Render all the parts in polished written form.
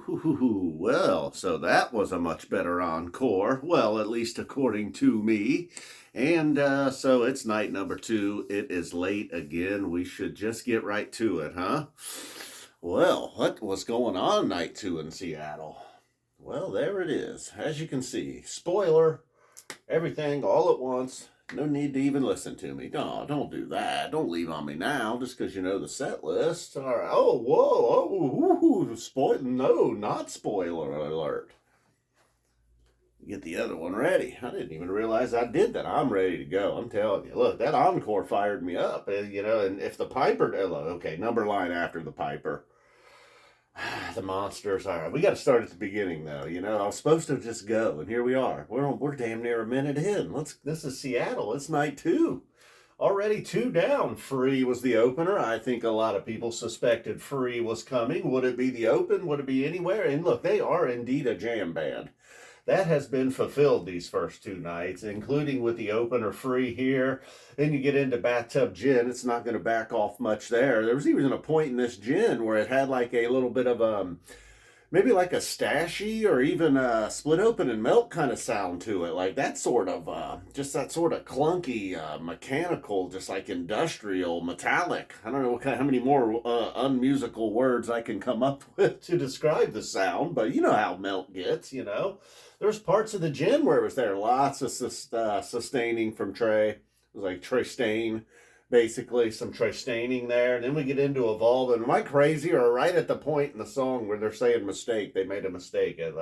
Well, so that was a much better encore. Well, at least according to me. And so it's night number two. It is late again. We should just get right to it, huh? Well, what was going on night two in Seattle? Well, there it is. As you can see, spoiler, everything all at once. No need to even listen to me. No, don't do that. Don't leave on me now just because you know the set list. All right. Oh, whoa. Oh, spoil. No, not spoiler alert. Get the other one ready. I didn't even realize I did that. I'm ready to go. I'm telling you. Look, that encore fired me up. And if the Piper, okay, number line after the Piper. The monsters. All right, we got to start at the beginning though. I was supposed to just go, and here we are. We're damn near a minute in. This is Seattle. It's night two. Already two down. Free was the opener. I think a lot of people suspected Free was coming. Would it be the open? Would it be anywhere? And look, they are indeed a jam band. That has been fulfilled these first two nights, including with the opener Free here. Then you get into Bathtub Gin. It's not going to back off much there. There was even a point in this gin where it had like a little bit of maybe like a stashy or even a split open and melt kind of sound to it. Like that sort of, just that sort of clunky, mechanical, just like industrial, metallic. I don't know how many more unmusical words I can come up with to describe the sound, but you know how melt gets. There's parts of the gin where it was there. Lots of sustaining from Trey. It was like Trey Stain. Basically, some Trey-staining there. And then we get into Evolve. And am I crazy? Or right at the point in the song where they're saying mistake, they made a mistake at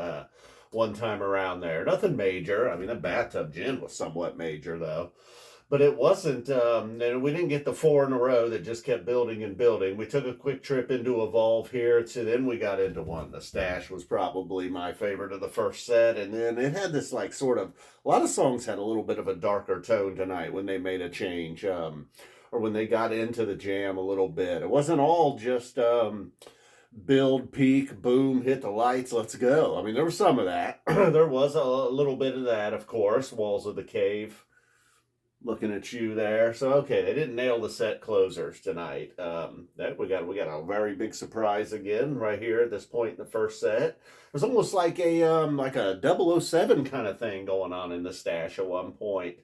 one time around there. Nothing major. I mean, the Bathtub Gin was somewhat major, though. But it wasn't, and we didn't get the four in a row that just kept building and building. We took a quick trip into Evolve here, then we got into one. The Stash was probably my favorite of the first set, and then it had this like sort of, a lot of songs had a little bit of a darker tone tonight when they made a change, or when they got into the jam a little bit. It wasn't all just build, peak, boom, hit the lights, let's go. I mean, there was some of that. There was a little bit of that, of course. Walls of the Cave. Looking at you there. So okay, they didn't nail the set closers tonight. That we got a very big surprise again right here at this point in the first set. It was almost like a 007 kind of thing going on in the Stash at one point.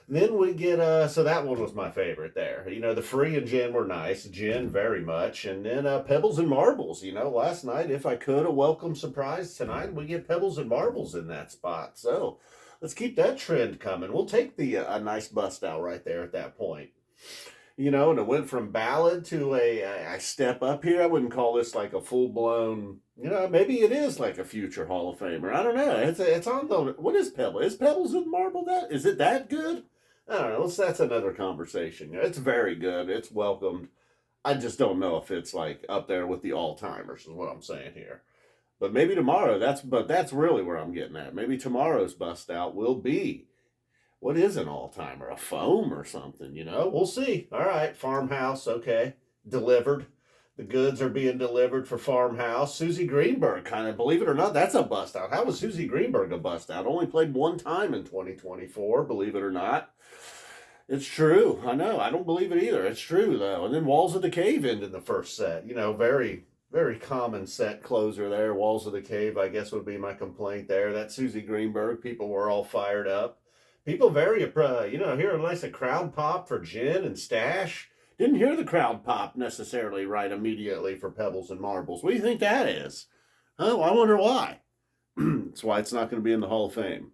Then we get so that one was my favorite there. The Free and Gin were nice. Gin very much. And then Pebbles and Marbles. Last night, if I could, a welcome surprise. Tonight we get Pebbles and Marbles in that spot. So let's keep that trend coming. We'll take a nice bust out right there at that point. And it went from ballad to a step up here. I wouldn't call this like a full-blown, maybe it is like a future Hall of Famer. I don't know. It's on the, what is Pebbles? Is Pebbles and Marble that? Is it that good? I don't know. That's another conversation. It's very good. It's welcomed. I just don't know if it's like up there with the all-timers is what I'm saying here. But maybe tomorrow, that's really where I'm getting at. Maybe tomorrow's bust out will be, what is an all-timer? A foam or something, We'll see. All right, Farmhouse, okay. Delivered. The goods are being delivered for Farmhouse. Suzy Greenberg, kind of, believe it or not, that's a bust out. How was Suzy Greenberg a bust out? Only played one time in 2024, believe it or not. It's true. I know. I don't believe it either. It's true, though. And then Walls of the Cave ended the first set. Very, very common set closer there. Walls of the Cave, I guess, would be my complaint there. That Suzy Greenberg, people were all fired up. People very, hear a nice crowd pop for Gin and Stash. Didn't hear the crowd pop necessarily right immediately for Pebbles and Marbles. What do you think that is? Oh, I wonder why. That's why it's not going to be in the Hall of Fame.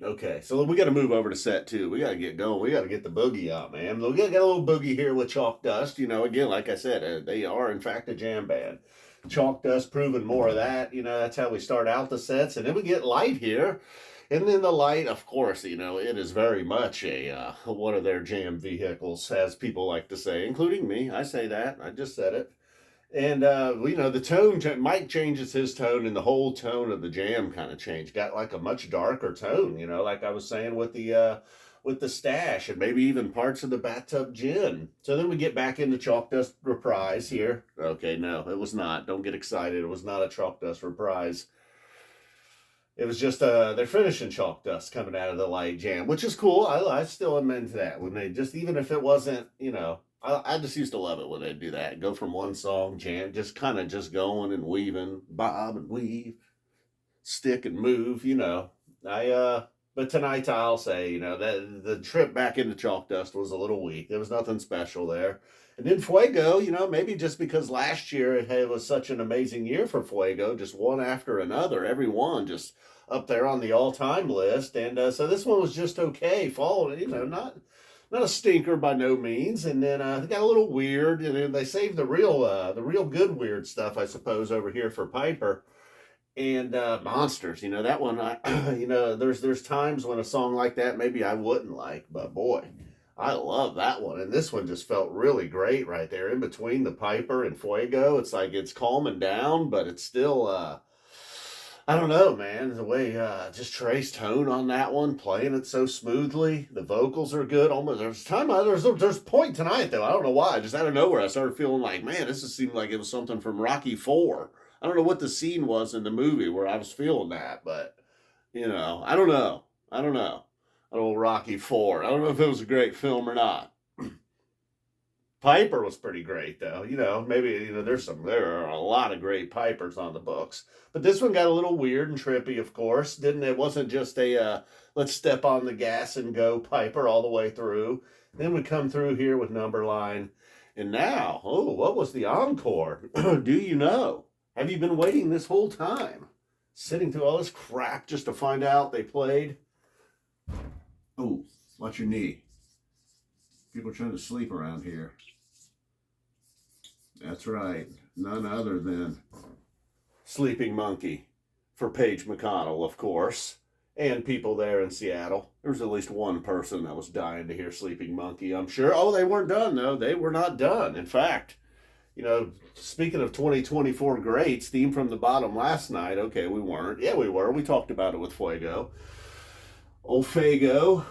Okay, so we got to move over to set two. We got to get going. We got to get the boogie out, man. We got a little boogie here with Chalk Dust. Again, like I said, they are, in fact, a jam band. Chalk Dust proving more of that. That's how we start out the sets. And then we get Light here. And then the Light, of course, it is very much one of their jam vehicles, as people like to say, including me. I say that. I just said it. And, the tone, Mike changes his tone, and the whole tone of the jam kind of changed. Got like a much darker tone, like I was saying with the Stash, and maybe even parts of the Bathtub Gin. So then we get back into Chalk Dust Reprise here. Okay, no, it was not. Don't get excited. It was not a Chalk Dust Reprise. It was just they're finishing Chalk Dust coming out of the Light jam, which is cool. I still am into that when they just, even if it wasn't I just used to love it when they do that. Go from one song, jam, just kind of just going and weaving, bob and weave, stick and move. I but tonight I'll say, that the trip back into Chalk Dust was a little weak. There was nothing special there. And then Fuego, maybe just because last year it was such an amazing year for Fuego, just one after another, every one just up there on the all-time list. And so this one was just okay, following, not a stinker by no means. And then it got a little weird, and then they saved the real good weird stuff, I suppose, over here for Piper and monsters. That one. There's times when a song like that maybe I wouldn't like, but boy, I love that one. And this one just felt really great right there in between the Piper and Fuego. It's like it's calming down, but it's still I don't know, man. The way just Trey's tone on that one, playing it so smoothly. The vocals are good. Almost there's a point tonight though. I don't know why. Just out of nowhere, I started feeling like, man, this just seemed like it was something from Rocky Four. I don't know what the scene was in the movie where I was feeling that, but I don't know. I don't know. An old Rocky Four. I don't know if it was a great film or not. Piper was pretty great though. Maybe there are a lot of great Pipers on the books. But this one got a little weird and trippy, of course. Didn't it? Wasn't just a let's step on the gas and go Piper all the way through. Then we come through here with Numberline. And now, what was the encore? Do you know? Have you been waiting this whole time? Sitting through all this crap just to find out they played? Oh, watch your knee. People are trying to sleep around here. That's right. None other than Sleeping Monkey for Paige McConnell, of course, and people there in Seattle. There was at least one person that was dying to hear Sleeping Monkey, I'm sure. Oh, they weren't done, though. They were not done. In fact, speaking of 2024 greats, Theme from the Bottom last night. Okay, we weren't. Yeah, we were. We talked about it with Fuego. Old Fago.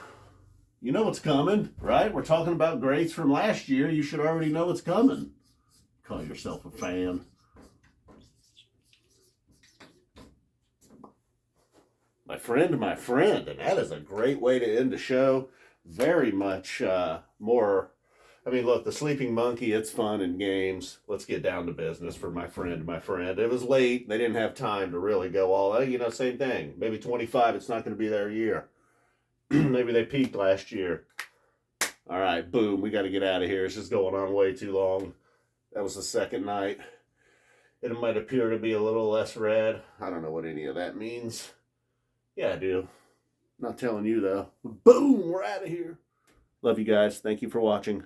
You know what's coming, right? We're talking about greats from last year. You should already know what's coming. Call yourself a fan. My friend. And that is a great way to end the show. Very much more. I mean, look, the Sleeping Monkey, it's fun and games. Let's get down to business for my friend. It was late. They didn't have time to really go all out. Same thing. Maybe 25, it's not going to be their year. Maybe they peaked last year. All right, boom. We got to get out of here. It's just going on way too long. That was the second night. It might appear to be a little less red. I don't know what any of that means. Yeah, I do. Not telling you, though. Boom, we're out of here. Love you guys. Thank you for watching.